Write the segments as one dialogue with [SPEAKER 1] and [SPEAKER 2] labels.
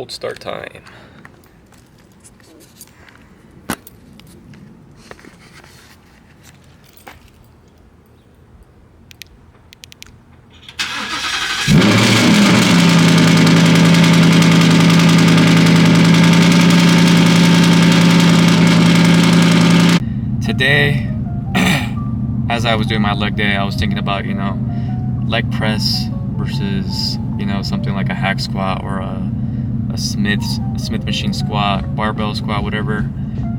[SPEAKER 1] Cold start time. Today, as I was doing my leg day, I was thinking about, leg press versus, something like a hack squat or a Smith machine squat, barbell squat, whatever.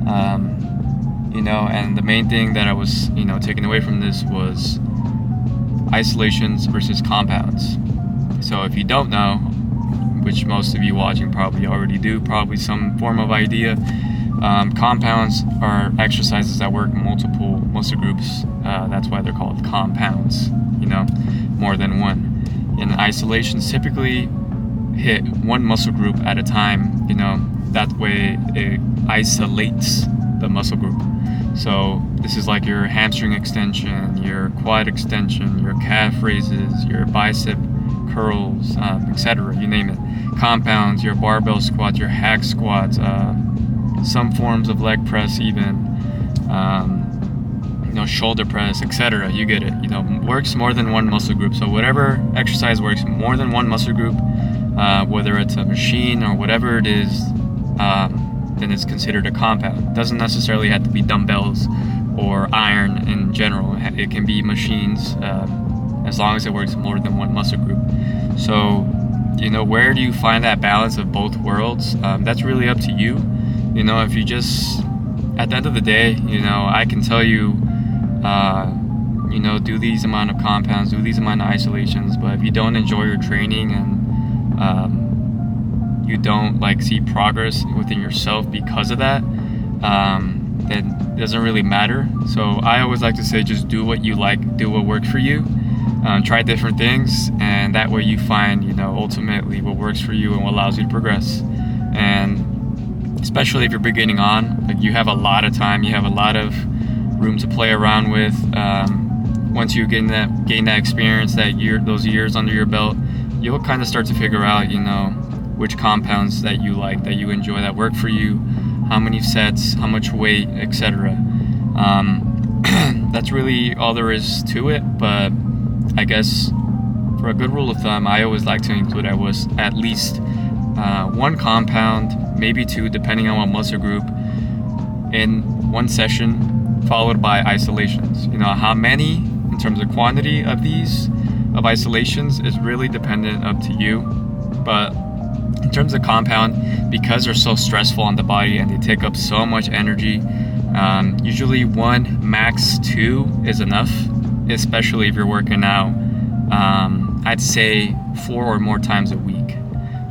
[SPEAKER 1] And the main thing that I was, taking away from this was isolations versus compounds. So if you don't know, which most of you watching probably already do, probably some form of idea, compounds are exercises that work multiple muscle groups. That's why they're called compounds, more than one. And isolations typically hit one muscle group at a time, that way it isolates the muscle group. So this is like your hamstring extension, your quad extension, your calf raises, your bicep curls, etc., you name it. Compounds, your barbell squats, your hack squats, some forms of leg press even, shoulder press, etc. You get it. Works more than one muscle group. So whatever exercise works more than one muscle group, whether it's a machine or whatever it is, then it's considered a compound. It doesn't necessarily have to be dumbbells or iron in general. It can be machines, as long as it works more than one muscle group. So, where do you find that balance of both worlds? That's really up to you. If you just, at the end of the day, I can tell you, do these amount of compounds, do these amount of isolations, but if you don't enjoy your training and you don't see progress within yourself because of that, then it doesn't really matter. So I always like to say, just do what you like, do what works for you, try different things, and that way you find, ultimately what works for you and what allows you to progress. And especially if you're beginning on, you have a lot of time, you have a lot of room to play around with. Once you gain that experience, those years under your belt, you'll kind of start to figure out, which compounds that you like, that you enjoy, that work for you, how many sets, how much weight, etc. That's really all there is to it. But I guess for a good rule of thumb, I always like to include at least one compound, maybe two, depending on what muscle group, in one session, followed by isolations. How many in terms of quantity of isolations is really dependent up to you. But in terms of compound, because they're so stressful on the body and they take up so much energy, usually one, max two is enough, especially if you're working out, I'd say 4 or more times a week.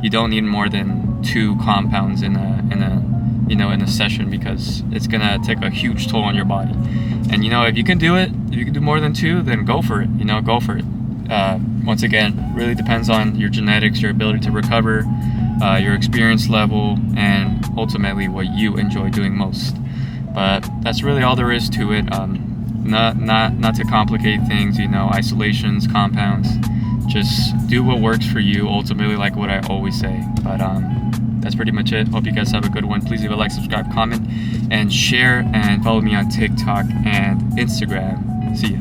[SPEAKER 1] You don't need more than 2 compounds in a session, because it's gonna take a huge toll on your body. And if you can do it, if you can do more than 2, then go for it. Go for it. Once again, really depends on your genetics, your ability to recover, your experience level, and ultimately what you enjoy doing most. But that's really all there is to it. Not to complicate things. Isolations, compounds. Just do what works for you, ultimately, like what I always say. But that's pretty much it. Hope you guys have a good one. Please leave a like, subscribe, comment, and share, and follow me on TikTok and Instagram. See ya.